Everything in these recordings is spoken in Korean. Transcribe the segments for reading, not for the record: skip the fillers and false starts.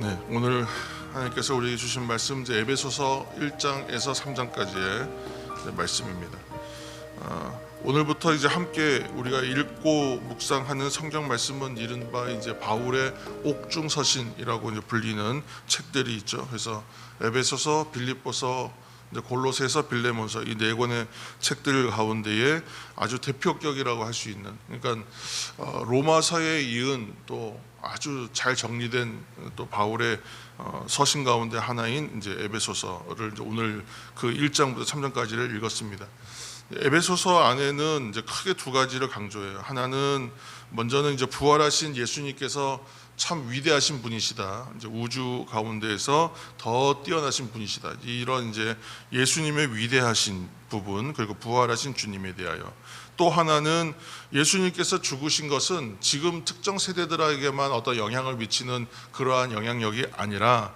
네, 오늘 하나님께서 우리에게 주신 말씀 이제 에베소서 1장에서 3장까지의 말씀입니다. 오늘부터 이제 함께 우리가 읽고 묵상하는 성경 말씀은 이른바 이제 바울의 옥중서신이라고 이제 불리는 책들이 있죠. 그래서 에베소서, 빌립보서, 골로새서, 빌레몬서 이 네 권의 책들 가운데에 아주 대표격이라고 할 수 있는, 그러니까 로마서에 이은 또 아주 잘 정리된 또 바울의 서신 가운데 하나인 이제 에베소서를 이제 오늘 그 1장부터 3장까지를 읽었습니다. 에베소서 안에는 이제 크게 두 가지를 강조해요. 하나는 먼저는 이제 부활하신 예수님께서 참 위대하신 분이시다. 이제 우주 가운데에서 더 뛰어나신 분이시다. 이런 이제 예수님의 위대하신 부분, 그리고 부활하신 주님에 대하여. 또 하나는 예수님께서 죽으신 것은 지금 특정 세대들에게만 어떤 영향을 미치는 그러한 영향력이 아니라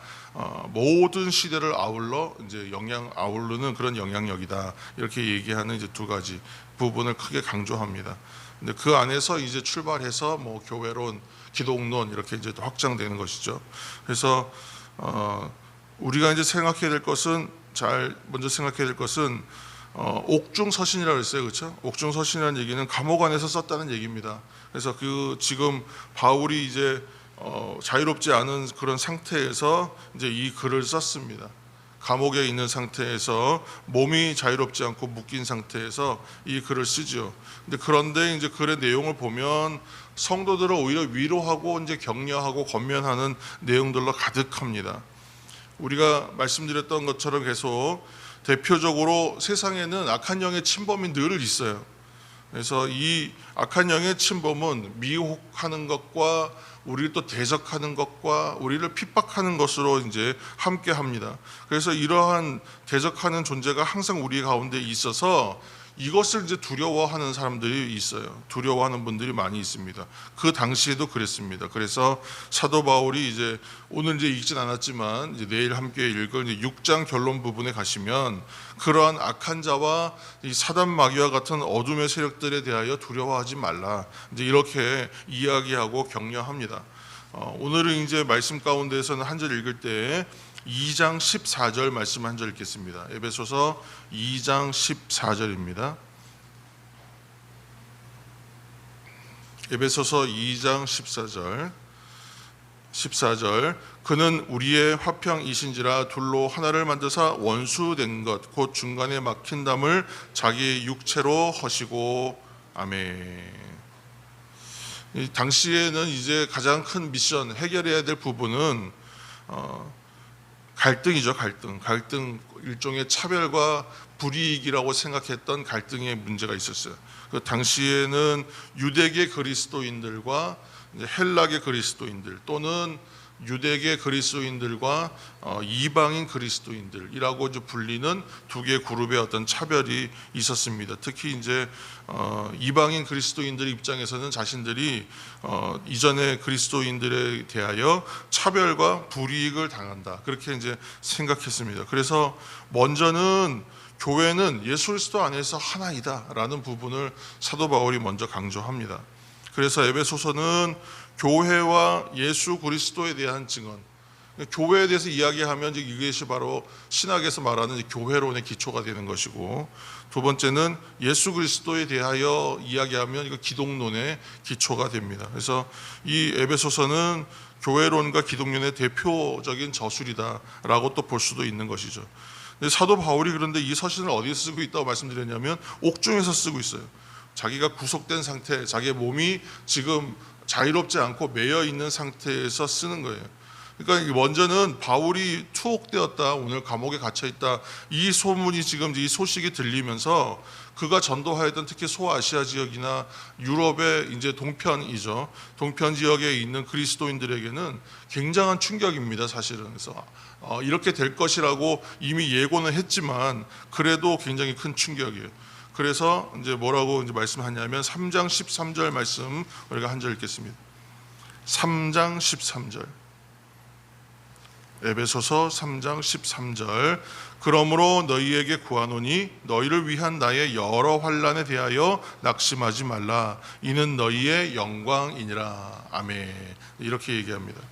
모든 시대를 아울러 이제 아우르는 그런 영향력이다. 이렇게 얘기하는 이제 두 가지 부분을 크게 강조합니다. 근데 그 안에서 이제 출발해서 뭐 교회론, 기독론 이렇게 이제 확장되는 것이죠. 그래서 우리가 이제 생각해야 될 것은 먼저 생각해야 될 것은 옥중서신이라고 했어요, 그렇죠? 옥중서신이라는 얘기는 감옥 안에서 썼다는 얘기입니다. 그래서 그 지금 바울이 이제 자유롭지 않은 그런 상태에서 이제 이 글을 썼습니다. 감옥에 있는 상태에서 몸이 자유롭지 않고 묶인 상태에서 이 글을 쓰죠. 그런데 이제 글의 내용을 보면 성도들을 오히려 위로하고 이제 격려하고 권면하는 내용들로 가득합니다. 우리가 말씀드렸던 것처럼 계속 대표적으로 세상에는 악한 영의 침범이 늘 있어요. 그래서 이 악한 영의 침범은 미혹하는 것과 우리를 또 대적하는 것과 우리를 핍박하는 것으로 이제 함께 합니다. 그래서 이러한 대적하는 존재가 항상 우리 가운데 있어서 이것을 이제 두려워하는 사람들이 있어요. 두려워하는 분들이 많이 있습니다. 그 당시에도 그랬습니다. 그래서 사도 바울이 이제 오늘 이제 읽진 않았지만 이제 내일 함께 읽을 이제 6장 결론 부분에 가시면 그러한 악한 자와 이 사단 마귀와 같은 어둠의 세력들에 대하여 두려워하지 말라. 이제 이렇게 이야기하고 격려합니다. 오늘은 이제 말씀 가운데에서는 한 절 읽을 때 2장 14절 말씀 한 절 읽겠습니다. 에베소서 2장 14절입니다. 에베소서 2장 14절 그는 우리의 화평이신지라 둘로 하나를 만드사 원수된 것 곧 중간에 막힌 담을 자기의 육체로 허시고. 아멘. 이 당시에는 이제 가장 큰 미션, 해결해야 될 부분은 갈등이죠. 갈등, 일종의 차별과 불이익이라고 생각했던 갈등의 문제가 있었어요. 그 당시에는 유대계 그리스도인들과 헬라계 그리스도인들, 또는 유대계 그리스도인들과 이방인 그리스도인들이라고 이제 불리는 두 개의 그룹의 어떤 차별이 있었습니다. 특히 이제 이방인 그리스도인들 입장에서는 자신들이 이전의 그리스도인들에 대하여 차별과 불이익을 당한다, 그렇게 이제 생각했습니다. 그래서 먼저는 교회는 예수 그리스도 안에서 하나이다라는 부분을 사도 바울이 먼저 강조합니다. 그래서 에베소서는 교회와 예수 그리스도에 대한 증언, 교회에 대해서 이야기하면 이것이 바로 신학에서 말하는 교회론의 기초가 되는 것이고, 두 번째는 예수 그리스도에 대하여 이야기하면 이거 기독론의 기초가 됩니다. 그래서 이 에베소서는 교회론과 기독론의 대표적인 저술이다라고 또 볼 수도 있는 것이죠. 사도 바울이 그런데 이 서신을 어디서 쓰고 있다고 말씀드렸냐면 옥중에서 쓰고 있어요. 자기가 구속된 상태, 자기의 몸이 지금 자유롭지 않고 매여 있는 상태에서 쓰는 거예요. 그러니까 먼저는 바울이 투옥되었다, 오늘 감옥에 갇혀 있다, 이 소문이 지금 이 소식이 들리면서 그가 전도하였던 특히 소아시아 지역이나 유럽의 이제 동편이죠. 동편 지역에 있는 그리스도인들에게는 굉장한 충격입니다, 사실은. 그래서 이렇게 될 것이라고 이미 예고는 했지만 그래도 굉장히 큰 충격이에요. 그래서 이제 뭐라고 이제 말씀하냐면 3장 13절 말씀 우리가 한 절 읽겠습니다. 3장 13절. 에베소서 3장 13절. 그러므로 너희에게 구하노니 너희를 위한 나의 여러 환난에 대하여 낙심하지 말라. 이는 너희의 영광이니라. 아멘. 이렇게 얘기합니다.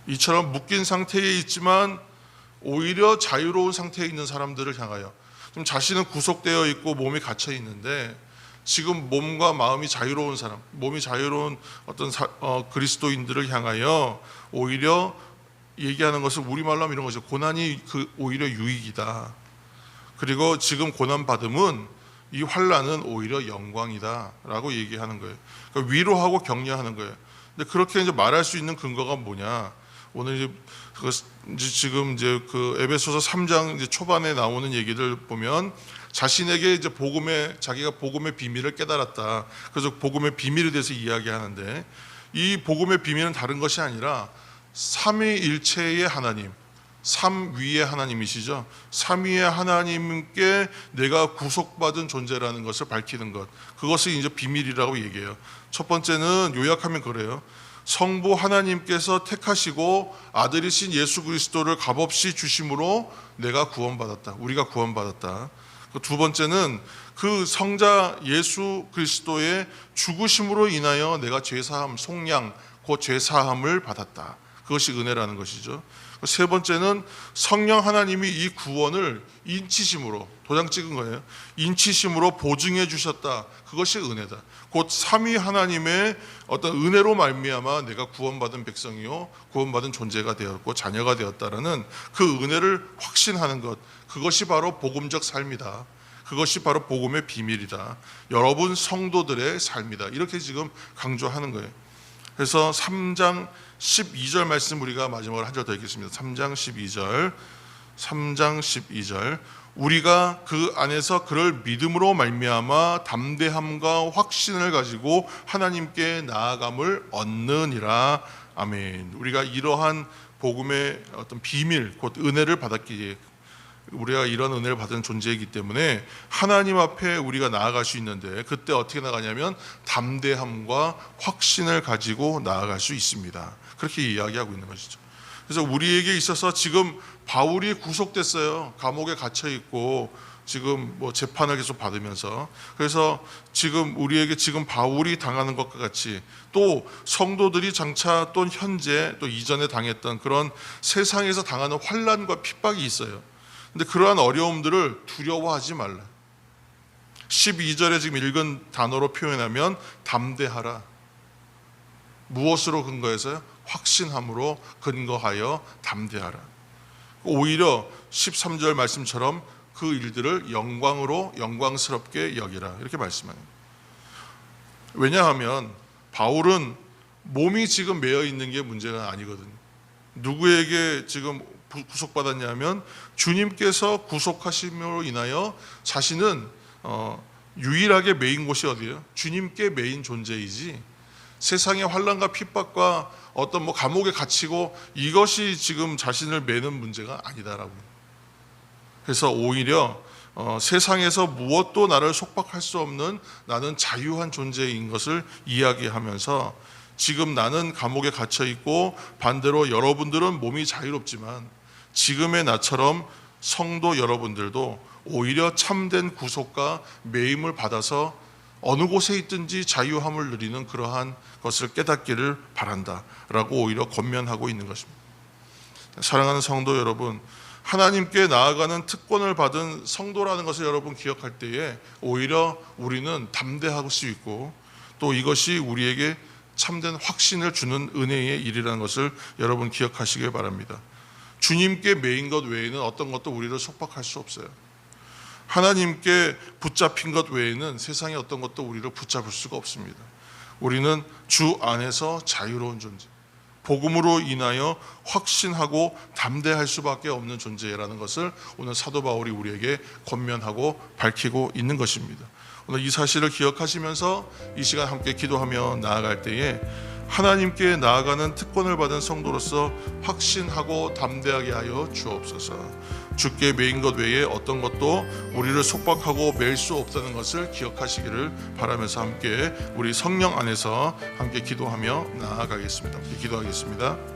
이처럼 묶인 상태에 있지만 오히려 자유로운 상태에 있는 사람들을 향하여, 좀 자신은 구속되어 있고 몸이 갇혀 있는데 지금 몸과 마음이 자유로운 사람, 몸이 자유로운 어떤 그리스도인들을 향하여 오히려 얘기하는 것은 우리말로 하면 이런 거죠. 고난이 오히려 유익이다. 그리고 지금 고난 받음은, 이 환난은 오히려 영광이다라고 얘기하는 거예요. 그러니까 위로하고 격려하는 거예요. 근데 그렇게 이제 말할 수 있는 근거가 뭐냐? 오늘 지금 이제 그 에베소서 3장 이제 초반에 나오는 얘기를 보면, 자신에게 이제 자기가 복음의 비밀을 깨달았다. 그래서 복음의 비밀에 대해서 이야기하는데, 이 복음의 비밀은 다른 것이 아니라 삼위일체의 하나님, 삼위의 하나님이시죠. 삼위의 하나님께 내가 구속받은 존재라는 것을 밝히는 것, 그것을 이제 비밀이라고 얘기해요. 첫 번째는 요약하면 그래요. 성부 하나님께서 택하시고 아들이신 예수 그리스도를 값없이 주심으로 내가 구원받았다. 우리가 구원받았다. 두 번째는 그 성자 예수 그리스도의 죽으심으로 인하여 내가 죄사함, 속량, 곧 죄사함을 받았다. 그것이 은혜라는 것이죠. 세 번째는 성령 하나님이 이 구원을 인치심으로, 도장 찍은 거예요. 인치심으로 보증해 주셨다. 그것이 은혜다. 곧 삼위 하나님의 어떤 은혜로 말미암아 내가 구원받은 백성이요, 구원받은 존재가 되었고 자녀가 되었다라는 그 은혜를 확신하는 것, 그것이 바로 복음적 삶이다. 그것이 바로 복음의 비밀이다. 여러분 성도들의 삶이다. 이렇게 지금 강조하는 거예요. 그래서 3장 12절 말씀 우리가 마지막으로 한 절 더 읽겠습니다. 3장 12절 우리가 그 안에서 그를 믿음으로 말미암아 담대함과 확신을 가지고 하나님께 나아감을 얻느니라. 아멘. 우리가 이러한 복음의 어떤 비밀, 곧 은혜를 받았기에, 우리가 이런 은혜를 받은 존재이기 때문에 하나님 앞에 우리가 나아갈 수 있는데, 그때 어떻게 나가냐면 담대함과 확신을 가지고 나아갈 수 있습니다. 그렇게 이야기하고 있는 것이죠. 그래서 우리에게 있어서 지금 바울이 구속됐어요. 감옥에 갇혀 있고 지금 재판을 계속 받으면서, 그래서 지금 우리에게 지금 바울이 당하는 것과 같이 또 성도들이 장차 또 현재 또 이전에 당했던 그런 세상에서 당하는 환난과 핍박이 있어요. 근데 그러한 어려움들을 두려워하지 말라. 12절에 지금 읽은 단어로 표현하면 담대하라. 무엇으로 근거해서요? 확신함으로 근거하여 담대하라. 오히려 13절 말씀처럼 그 일들을 영광스럽게 여기라, 이렇게 말씀해요. 왜냐하면 바울은 몸이 지금 매여 있는 게 문제가 아니거든요. 누구에게 지금 구속받았냐면 주님께서 구속하심으로 인하여 자신은 유일하게 매인 곳이 어디예요? 주님께 매인 존재이지, 세상의 환난과 핍박과 어떤 감옥에 갇히고 이것이 지금 자신을 매는 문제가 아니다라고. 그래서 오히려 세상에서 무엇도 나를 속박할 수 없는 나는 자유한 존재인 것을 이야기하면서, 지금 나는 감옥에 갇혀 있고 반대로 여러분들은 몸이 자유롭지만 지금의 나처럼 성도 여러분들도 오히려 참된 구속과 매임을 받아서 어느 곳에 있든지 자유함을 누리는 그러한 것을 깨닫기를 바란다 라고 오히려 권면하고 있는 것입니다. 사랑하는 성도 여러분, 하나님께 나아가는 특권을 받은 성도라는 것을 여러분 기억할 때에 오히려 우리는 담대할 수 있고, 또 이것이 우리에게 참된 확신을 주는 은혜의 일이라는 것을 여러분 기억하시길 바랍니다. 주님께 매인 것 외에는 어떤 것도 우리를 속박할 수 없어요. 하나님께 붙잡힌 것 외에는 세상의 어떤 것도 우리를 붙잡을 수가 없습니다. 우리는 주 안에서 자유로운 존재, 복음으로 인하여 확신하고 담대할 수밖에 없는 존재라는 것을 오늘 사도 바울이 우리에게 권면하고 밝히고 있는 것입니다. 오늘 이 사실을 기억하시면서 이 시간 함께 기도하며 나아갈 때에 하나님께 나아가는 특권을 받은 성도로서 확신하고 담대하게 하여 주옵소서. 주께 매인 것 외에 어떤 것도 우리를 속박하고 맬 수 없다는 것을 기억하시기를 바라면서 함께 우리 성령 안에서 함께 기도하며 나아가겠습니다. 기도하겠습니다.